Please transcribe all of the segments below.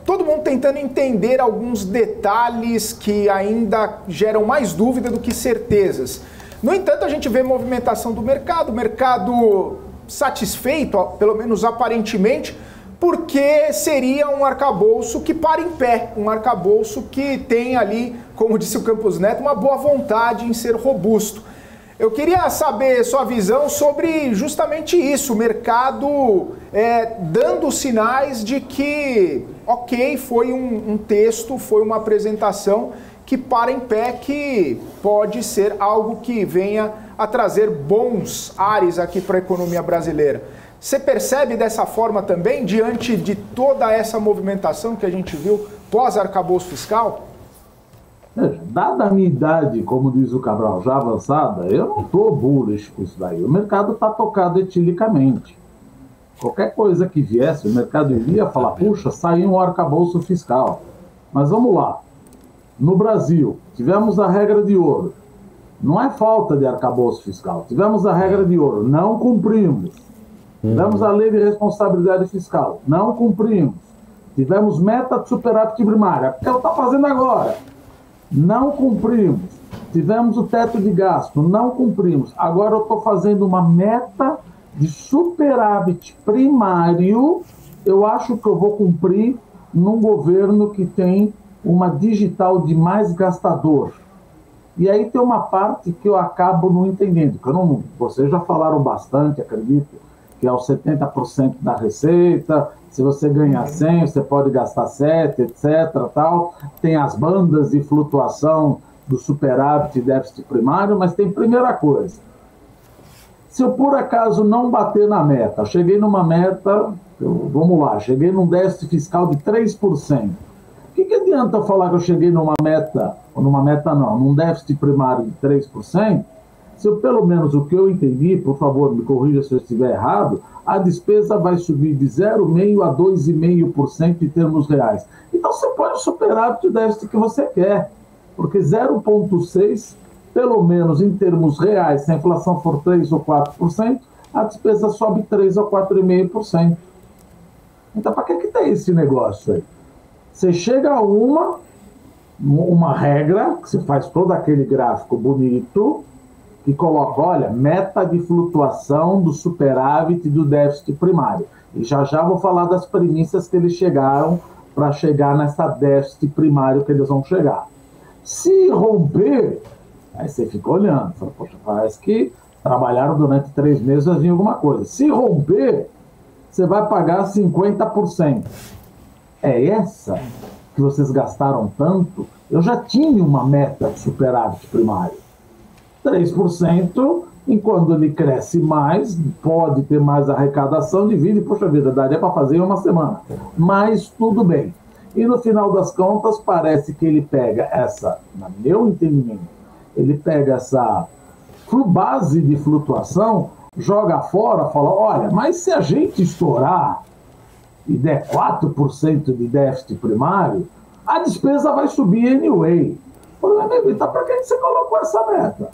Todo mundo tentando entender alguns detalhes que ainda geram mais dúvida do que certezas. No entanto, a gente vê movimentação do mercado, mercado satisfeito, pelo menos aparentemente, porque seria um arcabouço que para em pé, um arcabouço que tem ali, como disse o Campos Neto, uma boa vontade em ser robusto. Eu queria saber sua visão sobre justamente isso, o mercado dando sinais de que, ok, foi um texto, foi uma apresentação que para em pé, que pode ser algo que venha a trazer bons ares aqui para a economia brasileira. Você percebe dessa forma também, diante de toda essa movimentação que a gente viu pós-arcabouço fiscal? Dada a minha idade, como diz o Cabral, já avançada, eu não estou bullish com isso daí. O mercado está tocado etilicamente. Qualquer coisa que viesse, o mercado iria falar, puxa, saiu um arcabouço fiscal. Mas vamos lá. No Brasil, tivemos a regra de ouro. Não é falta de arcabouço fiscal. Tivemos a regra de ouro, não cumprimos. Tivemos a lei de responsabilidade fiscal, não cumprimos. Tivemos meta de superávit primária, porque ela está fazendo agora. Não cumprimos. Tivemos o teto de gasto, não cumprimos. Agora eu estou fazendo uma meta de superávit primário. Eu acho que eu vou cumprir num governo que tem uma digital de mais gastador. E aí tem uma parte que eu acabo não entendendo, que eu não, vocês já falaram bastante, acredito, que é os 70% da receita. Se você ganhar 100, você pode gastar 7, etc. Tal. Tem as bandas de flutuação do superávit e déficit primário, mas tem primeira coisa. Se eu por acaso não bater na meta, cheguei numa meta, vamos lá, cheguei num déficit fiscal de 3%. O que adianta eu falar que eu cheguei numa meta, ou numa meta não, num déficit primário de 3%, se eu, pelo menos o que eu entendi, por favor, me corrija se eu estiver errado, a despesa vai subir de 0,5% a 2,5% em termos reais. Então você põe o superávit e o déficit que você quer, porque 0,6%, pelo menos em termos reais, se a inflação for 3% ou 4%, a despesa sobe 3% ou 4,5%. Então para que tem esse negócio aí? Você chega a uma regra, que você faz todo aquele gráfico bonito, que coloca, olha, meta de flutuação do superávit e do déficit primário. E já vou falar das premissas que eles chegaram para chegar nessa déficit primário que eles vão chegar. Se romper, aí você fica olhando, fala, poxa, parece que trabalharam durante 3 meses e vinha alguma coisa. Se romper, você vai pagar 50%. É essa que vocês gastaram tanto? Eu já tinha uma meta de superávit primário. 3%, enquanto ele cresce mais, pode ter mais arrecadação, divide, poxa vida, daria para fazer em uma semana. Mas tudo bem. E no final das contas, parece que ele pega essa, no meu entendimento, ele pega essa base de flutuação, joga fora, fala, olha, mas se a gente estourar e der 4% de déficit primário, a despesa vai subir anyway. Então, para que você colocou essa meta?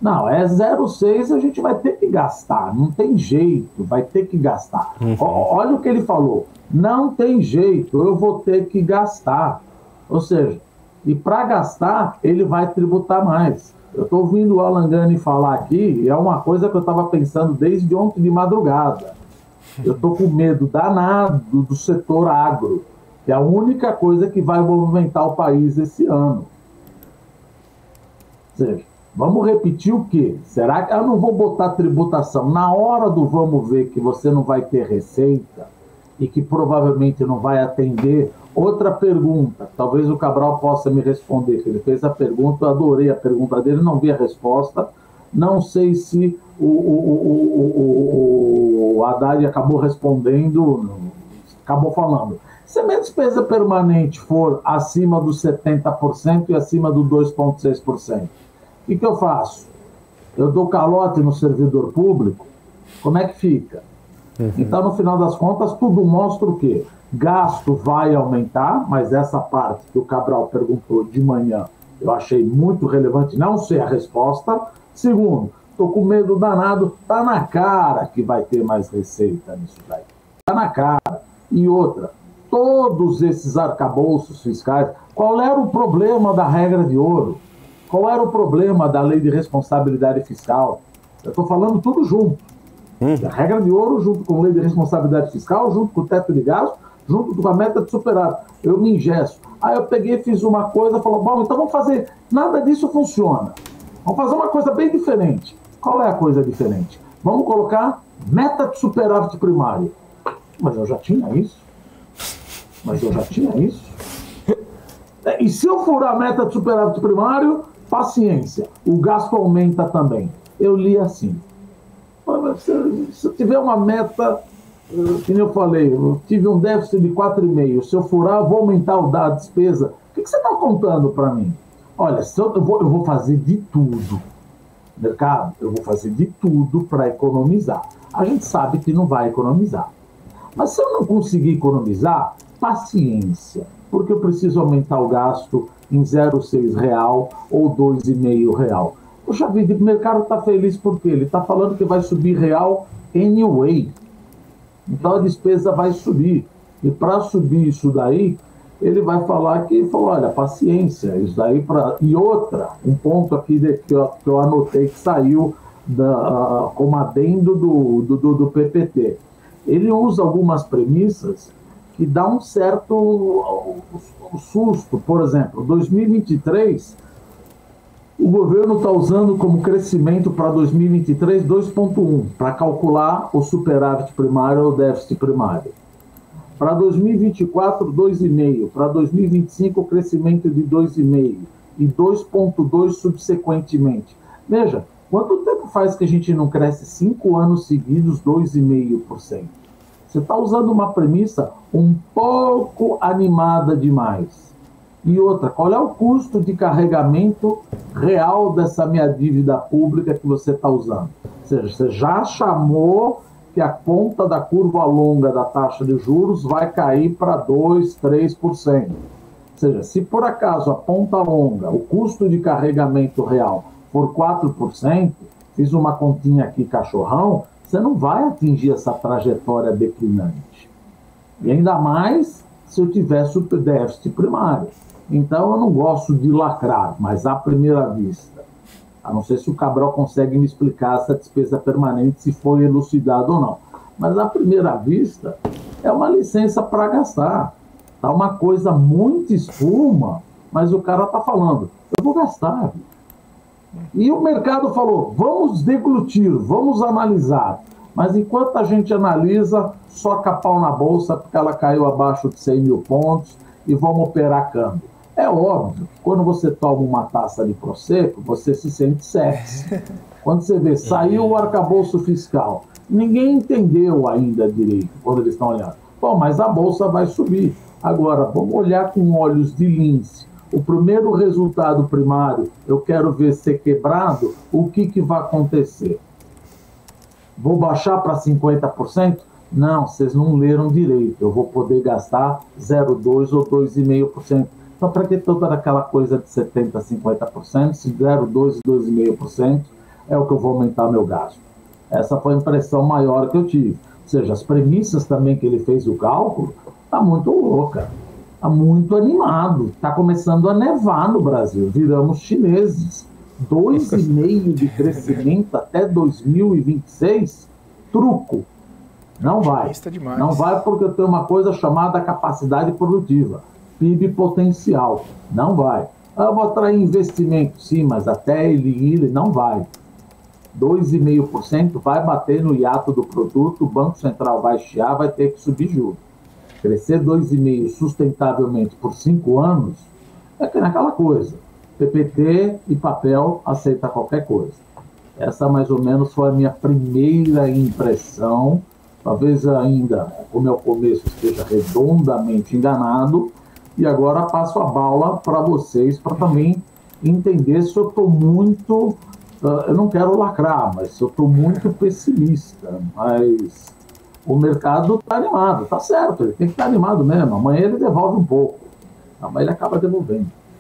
Não, é 0,6, a gente vai ter que gastar, não tem jeito, vai ter que gastar. Olha o que ele falou, não tem jeito, eu vou ter que gastar. Ou seja, e para gastar, ele vai tributar mais. Eu estou ouvindo o Alan Gani falar aqui, e é uma coisa que eu estava pensando desde ontem de madrugada. Eu estou com medo danado do setor agro, que é a única coisa que vai movimentar o país esse ano. Ou seja, vamos repetir o quê? Será que eu não vou botar tributação? Na hora do vamos ver que você não vai ter receita e que provavelmente não vai atender. Outra pergunta, talvez o Cabral possa me responder, que ele fez a pergunta, eu adorei a pergunta dele, não vi a resposta. Não sei se o Haddad acabou respondendo, acabou falando. Se a minha despesa permanente for acima dos 70% e acima do 2,6%, o que eu faço? Eu dou calote no servidor público? Como é que fica? Então, no final das contas, tudo mostra o quê? Gasto vai aumentar, mas essa parte que o Cabral perguntou de manhã, eu achei muito relevante, não sei a resposta. Segundo, estou com medo danado, tá na cara que vai ter mais receita nisso daí. Tá na cara. E outra, todos esses arcabouços fiscais, qual era o problema da regra de ouro? Qual era o problema da lei de responsabilidade fiscal? Eu estou falando tudo junto. A regra de ouro junto com a lei de responsabilidade fiscal, junto com o teto de gasto, junto com a meta de superávit. Eu me ingesto. Aí eu peguei, fiz uma coisa, falou, bom, então vamos fazer, nada disso funciona. Vamos fazer uma coisa bem diferente. Qual é a coisa diferente? Vamos colocar meta de superávit primário. Mas eu já tinha isso. E se eu furar a meta de superávit primário, paciência, o gasto aumenta também. Eu li assim. Se eu tiver uma meta, como eu falei, eu tive um déficit de 4,5, se eu furar, eu vou aumentar a despesa. O que você está contando para mim? Olha, eu vou fazer de tudo. Mercado, eu vou fazer de tudo para economizar. A gente sabe que não vai economizar. Mas se eu não conseguir economizar, paciência, porque eu preciso aumentar o gasto em 0,6 real ou 2,5 real. Poxa vida, o mercado está feliz porque ele está falando que vai subir real anyway. Então a despesa vai subir. E para subir isso daí, ele vai falar que, olha, paciência, isso daí para... E outra, um ponto aqui que eu anotei que saiu como adendo do PPT. Ele usa algumas premissas que dá um certo susto. Por exemplo, 2023, o governo está usando como crescimento para 2023 2,1 para calcular o superávit primário ou déficit primário. Para 2024, 2,5. Para 2025, crescimento de 2,5 e 2,2 subsequentemente. Veja, quanto tempo faz que a gente não cresce 5 anos seguidos 2,5%? Você está usando uma premissa um pouco animada demais. E outra, qual é o custo de carregamento real dessa minha dívida pública que você está usando? Ou seja, você já chamou que a ponta da curva longa da taxa de juros vai cair para 2%, 3%. Ou seja, se por acaso a ponta longa, o custo de carregamento real for 4%, fiz uma continha aqui, cachorrão, você não vai atingir essa trajetória declinante. E ainda mais se eu tiver superdéficit primário. Então eu não gosto de lacrar, mas à primeira vista, a não ser se o Cabral consegue me explicar essa despesa permanente, se foi elucidado ou não. Mas à primeira vista, é uma licença para gastar. Tá uma coisa muito espuma, mas o cara tá falando, eu vou gastar. E o mercado falou, vamos deglutir, vamos analisar. Mas enquanto a gente analisa, soca pau na bolsa, porque ela caiu abaixo de 100 mil pontos, e vamos operar câmbio. É óbvio que quando você toma uma taça de Prosecco, você se sente sexy. Quando você vê, saiu o arcabouço fiscal. Ninguém entendeu ainda direito quando eles estão olhando. Bom, mas a bolsa vai subir. Agora, vamos olhar com olhos de lince. O primeiro resultado primário, eu quero ver ser quebrado, o que vai acontecer? Vou baixar para 50%? Não, vocês não leram direito. Eu vou poder gastar 0,2% ou 2,5%. Então, para que toda aquela coisa de 70%, 50%, se 0,2% e 2,5% é o que eu vou aumentar meu gasto. Essa foi a impressão maior que eu tive. Ou seja, as premissas também que ele fez o cálculo, está muito louca, está muito animado. Está começando a nevar no Brasil, viramos chineses. 2,5% de crescimento até 2026, truco. Não vai. Não vai porque eu tenho uma coisa chamada capacidade produtiva. PIB potencial, não vai. Eu vou atrair investimento, sim, mas até ele ir, não vai. 2,5% vai bater no hiato do produto, o Banco Central vai chiar, vai ter que subir juros. Crescer 2,5% sustentavelmente por 5 anos, é aquela coisa. PPT e papel aceita qualquer coisa. Essa mais ou menos foi a minha primeira impressão. Talvez ainda, como é o começo, esteja redondamente enganado. E agora passo a bola para vocês, para também entender se eu estou muito... eu não quero lacrar, mas se eu estou muito pessimista. Mas o mercado está animado, está certo, ele tem que estar animado mesmo. Amanhã ele devolve um pouco, amanhã ele acaba devolvendo.